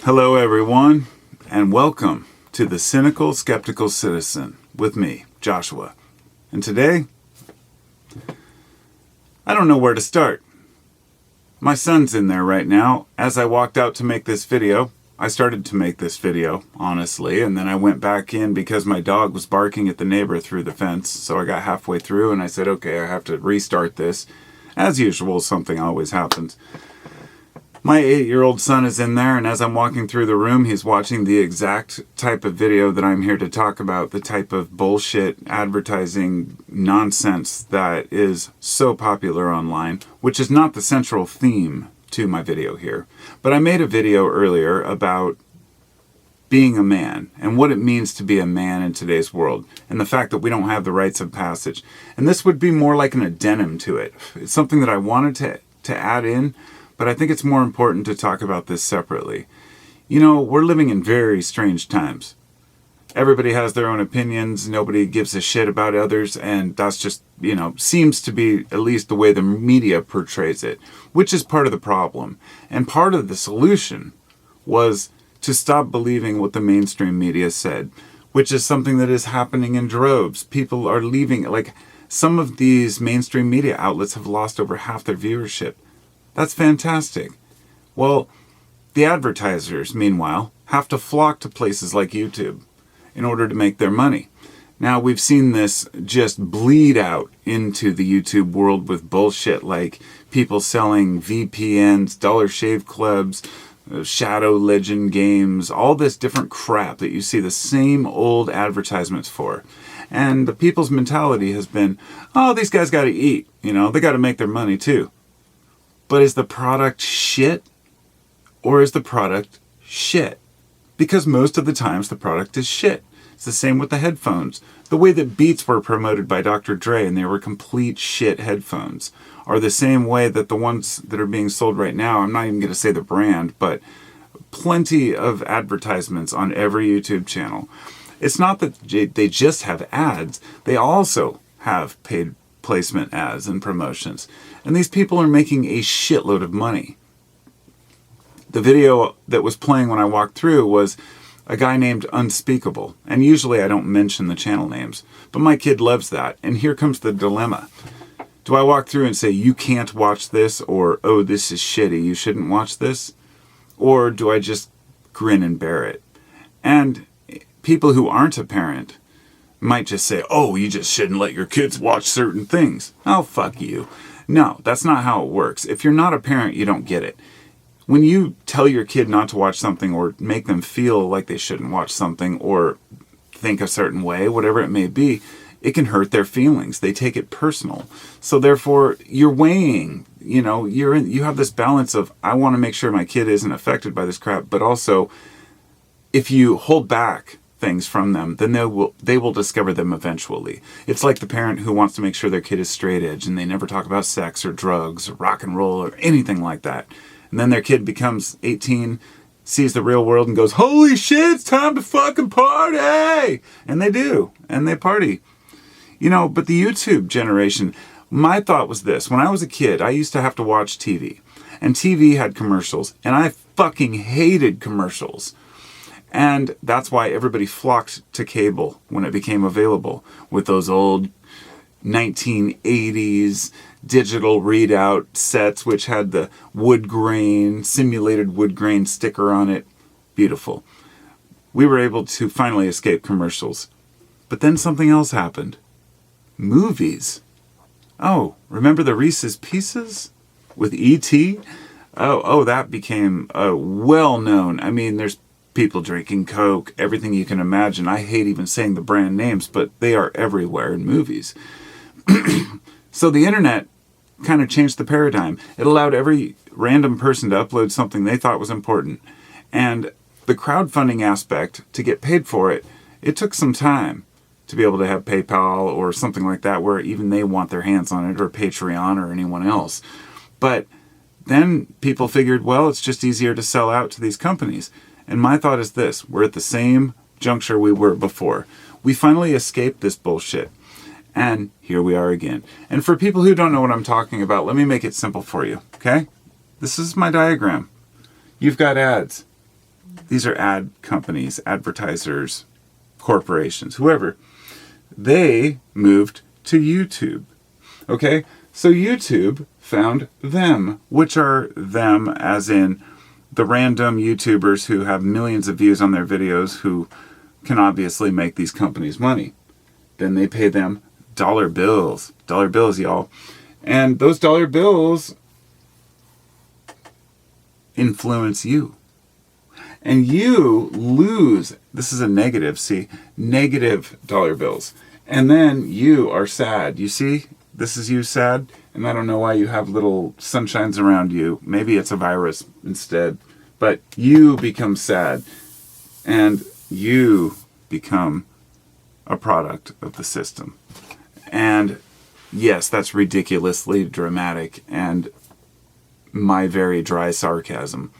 Hello, everyone, and welcome to the Cynical Skeptical Citizen with me, Joshua. And today, I don't know where to start. My son's in there right now. As I walked out to make this video, I started to make this video, honestly, and then I went back in because my dog was barking at the neighbor through the fence. So I got halfway through and I said, okay, I have to restart this. As usual, something always happens. My 8-year-old son is in there, and as I'm walking through the room, he's watching the exact type of video that I'm here to talk about, the type of bullshit advertising nonsense that is so popular online, which is not the central theme to my video here. But I made a video earlier about being a man and what it means to be a man in today's world, and the fact that we don't have the rites of passage. And this would be more like an addendum to it. It's something that I wanted to add in, but I think it's more important to talk about this separately. You know, we're living in very strange times. Everybody has their own opinions, nobody gives a shit about others, and that's just, seems to be at least the way the media portrays it, which is part of the problem. And part of the solution was to stop believing what the mainstream media said, which is something that is happening in droves. People are leaving, like some of these mainstream media outlets have lost over half their viewership. That's fantastic. Well, the advertisers, meanwhile, have to flock to places like YouTube in order to make their money. Now, we've seen this just bleed out into the YouTube world with bullshit like people selling VPNs, Dollar Shave Clubs, Shadow Legend games, all this different crap that you see the same old advertisements for. And the people's mentality has been, oh, these guys got to eat. They got to make their money too. But is the product shit or is the product shit? Because most of the times the product is shit. It's the same with the headphones. The way that Beats were promoted by Dr. Dre and they were complete shit headphones are the same way that the ones that are being sold right now, I'm not even going to say the brand, but plenty of advertisements on every YouTube channel. It's not that they just have ads. They also have paid placement ads and promotions. And these people are making a shitload of money. The video that was playing when I walked through was a guy named Unspeakable. And usually I don't mention the channel names, but my kid loves that. And here comes the dilemma. Do I walk through and say, you can't watch this, or, oh, this is shitty, you shouldn't watch this? Or do I just grin and bear it? And people who aren't a parent might just say, oh, you just shouldn't let your kids watch certain things. Oh, fuck you. No, that's not how it works. If you're not a parent, you don't get it. When you tell your kid not to watch something or make them feel like they shouldn't watch something or think a certain way, whatever it may be, it can hurt their feelings. They take it personal. So therefore, you're weighing, you have this balance of, I want to make sure my kid isn't affected by this crap, but also if you hold back things from them, then they will discover them eventually. It's like the parent who wants to make sure their kid is straight edge and they never talk about sex or drugs or rock and roll or anything like that. And then their kid becomes 18, sees the real world and goes, holy shit, it's time to fucking party! And they do, and they party. But the YouTube generation, my thought was this. When I was a kid, I used to have to watch TV. And TV had commercials, and I fucking hated commercials. And that's why everybody flocked to cable when it became available with those old 1980s digital readout sets which had the simulated wood grain sticker on it. Beautiful. We were able to finally escape commercials. But then something else happened. Movies. Oh, remember the Reese's Pieces with E.T.? Oh, that became well-known. I mean, there's people drinking Coke, everything you can imagine. I hate even saying the brand names, but they are everywhere in movies. So the internet kind of changed the paradigm. It allowed every random person to upload something they thought was important. And the crowdfunding aspect, to get paid for it, it took some time to be able to have PayPal or something like that where even they want their hands on it, or Patreon or anyone else. But then people figured, well, it's just easier to sell out to these companies. And my thought is this: we're at the same juncture we were before. We finally escaped this bullshit. And here we are again. And for people who don't know what I'm talking about, let me make it simple for you, okay? This is my diagram. You've got ads. these are ad companies, advertisers, corporations, whoever. They moved to YouTube. Okay? So YouTube found them, which are them as in the random YouTubers who have millions of views on their videos who can obviously make these companies money. Then they pay them dollar bills, y'all. And those dollar bills influence you. And you lose, this is a negative, see, negative dollar bills. And then you are sad. You see, this is you sad. And I don't know why you have little sunshines around you. Maybe it's a virus instead. But you become sad. And you become a product of the system. And yes, that's ridiculously dramatic and my very dry sarcasm.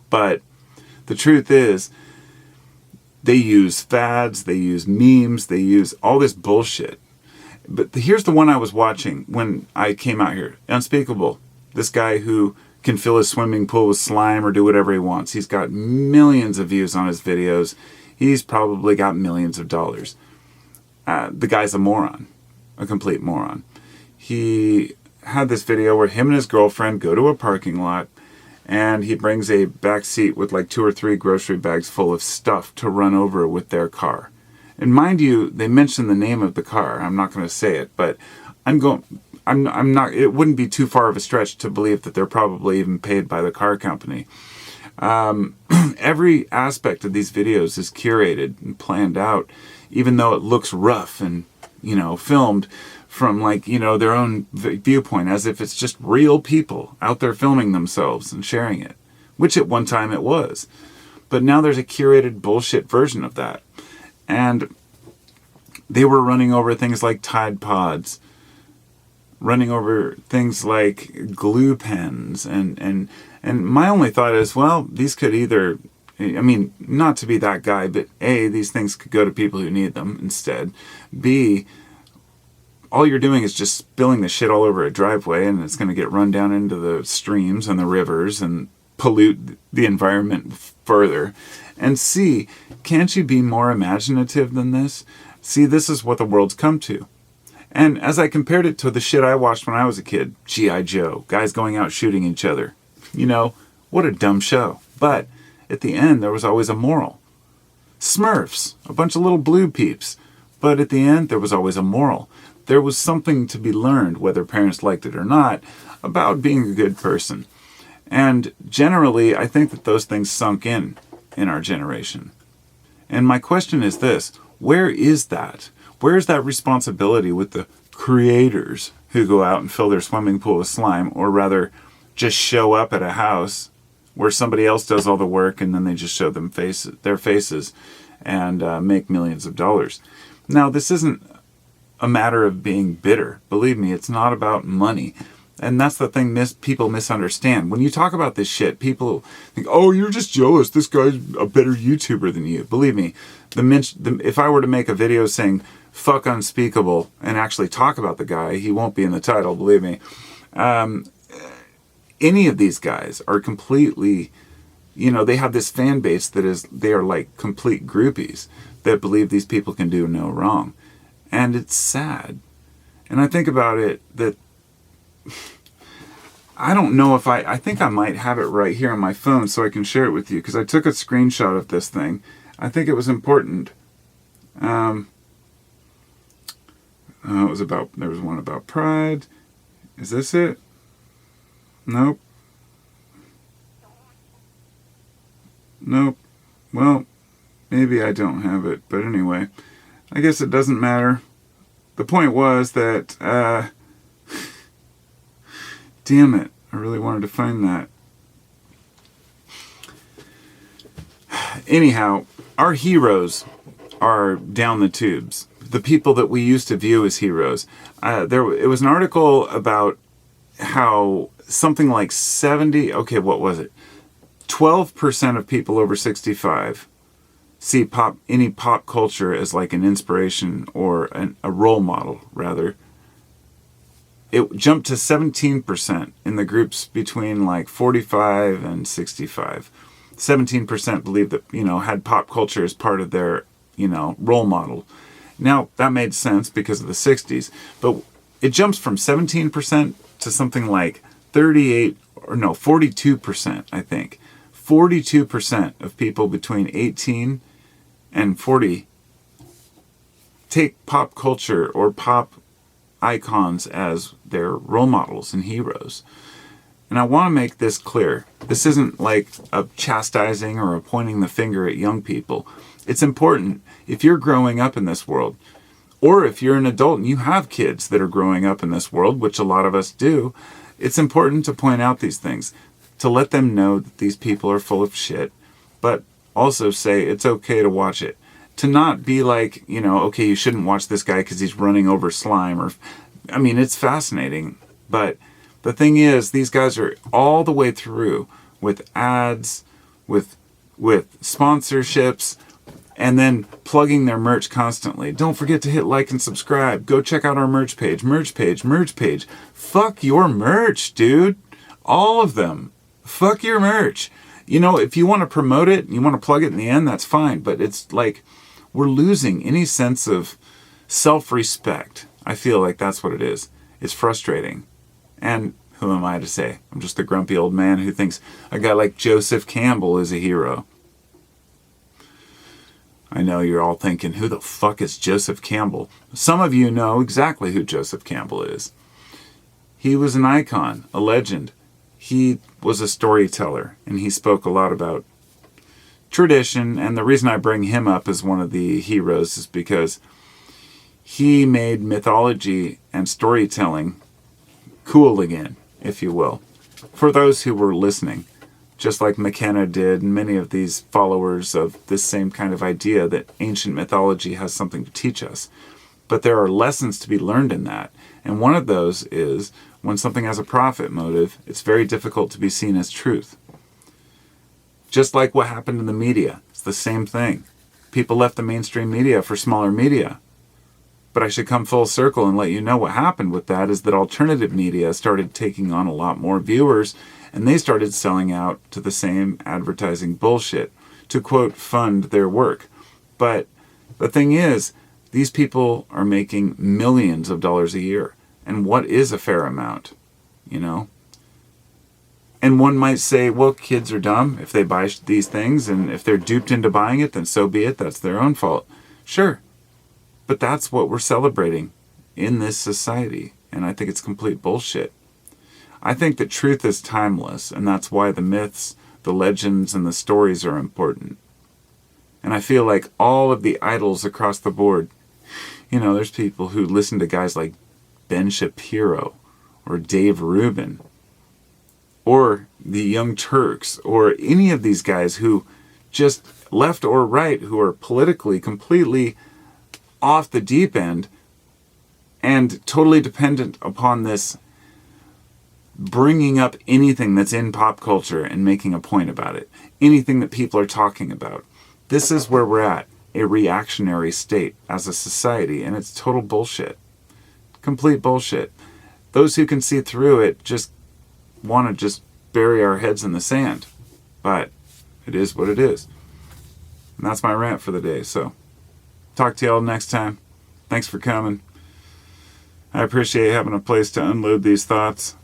But the truth is, they use fads, they use memes, they use all this bullshit. But here's the one I was watching when I came out here. Unspeakable. This guy who can fill his swimming pool with slime or do whatever he wants. He's got millions of views on his videos. He's probably got millions of dollars. The guy's a moron. A complete moron. He had this video where him and his girlfriend go to a parking lot and he brings a back seat with like 2 or 3 grocery bags full of stuff to run over with their car. And mind you, they mention the name of the car. I'm not going to say it, but I'm not, it wouldn't be too far of a stretch to believe that they're probably even paid by the car company. Every aspect of these videos is curated and planned out, even though it looks rough and, filmed from their own viewpoint, as if it's just real people out there filming themselves and sharing it, which at one time it was. But now there's a curated bullshit version of that. And they were running over things like Tide Pods, running over things like glue pens, and my only thought is, well, these could either, not to be that guy, but A, these things could go to people who need them instead. B, all you're doing is just spilling the shit all over a driveway, and it's going to get run down into the streams and the rivers and pollute the environment further. And C, can't you be more imaginative than this? See, this is what the world's come to. And as I compared it to the shit I watched when I was a kid, G.I. Joe, guys going out shooting each other. What a dumb show. But at the end, there was always a moral. Smurfs, a bunch of little blue peeps. But at the end, there was always a moral. There was something to be learned, whether parents liked it or not, about being a good person. And generally, I think that those things sunk in our generation. And my question is this: where is that? Where is that responsibility with the creators who go out and fill their swimming pool with slime, or rather just show up at a house where somebody else does all the work and then they just show them their faces and make millions of dollars? Now, this isn't a matter of being bitter. Believe me, it's not about money. And that's the thing people misunderstand. When you talk about this shit, people think, oh, you're just jealous. This guy's a better YouTuber than you. Believe me, if I were to make a video saying, fuck Unspeakable, and actually talk about the guy, he won't be in the title, believe me. Any of these guys are completely, they have this fan base they are like complete groupies that believe these people can do no wrong. And it's sad. And I think about it that I don't know if I think I might have it right here on my phone so I can share it with you, because I took a screenshot of this thing. I think it was important. There was one about pride. Is this it? Nope. Well, maybe I don't have it, but anyway, I guess it doesn't matter. The point was that, damn it, I really wanted to find that. Anyhow, our heroes are down the tubes. The people that we used to view as heroes. It was an article about how something like 12% of people over 65 see any pop culture as like an inspiration or a role model, rather. It jumped to 17% in the groups between like 45 and 65. 17% believe that, had pop culture as part of their, role model. Now, that made sense because of the 60s, but it jumps from 17% to something like 42%, I think. 42% of people between 18 and 40 take pop culture or pop icons as their role models and heroes. And I want to make this clear. This isn't like a chastising or a pointing the finger at young people. It's important if you're growing up in this world, or if you're an adult and you have kids that are growing up in this world, which a lot of us do, it's important to point out these things, to let them know that these people are full of shit, but also say it's okay to watch it. To not be like, okay, you shouldn't watch this guy because he's running over slime, it's fascinating, but the thing is, these guys are all the way through with ads, with sponsorships, and then plugging their merch constantly. Don't forget to hit like and subscribe. Go check out our merch page. Merch page. Fuck your merch, dude. All of them. Fuck your merch. If you want to promote it, you want to plug it in the end, that's fine. But it's like we're losing any sense of self-respect. I feel like that's what it is. It's frustrating. And who am I to say? I'm just a grumpy old man who thinks a guy like Joseph Campbell is a hero. I know you're all thinking, who the fuck is Joseph Campbell? Some of you know exactly who Joseph Campbell is. He was an icon, a legend. He was a storyteller, and he spoke a lot about tradition. And the reason I bring him up as one of the heroes is because he made mythology and storytelling cool again, if you will, for those who were listening. Just like McKenna did, and many of these followers of this same kind of idea that ancient mythology has something to teach us. But there are lessons to be learned in that. And one of those is when something has a profit motive, it's very difficult to be seen as truth. Just like what happened in the media. It's the same thing. People left the mainstream media for smaller media. But I should come full circle and let you know what happened with that is that alternative media started taking on a lot more viewers, and they started selling out to the same advertising bullshit to, quote, fund their work. But the thing is, these people are making millions of dollars a year. And what is a fair amount? And one might say, well, kids are dumb if they buy these things, and if they're duped into buying it, then so be it. That's their own fault. Sure. But that's what we're celebrating in this society. And I think it's complete bullshit. I think that truth is timeless, and that's why the myths, the legends, and the stories are important. And I feel like all of the idols across the board, there's people who listen to guys like Ben Shapiro or Dave Rubin or the Young Turks or any of these guys who just left or right, who are politically completely off the deep end and totally dependent upon this bringing up anything that's in pop culture and making a point about it. Anything that people are talking about. This is where we're at, a reactionary state as a society, and it's total bullshit. Complete bullshit. Those who can see through it just want to just bury our heads in the sand. But it is what it is. And that's my rant for the day, so talk to y'all next time. Thanks for coming. I appreciate having a place to unload these thoughts.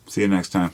See you next time.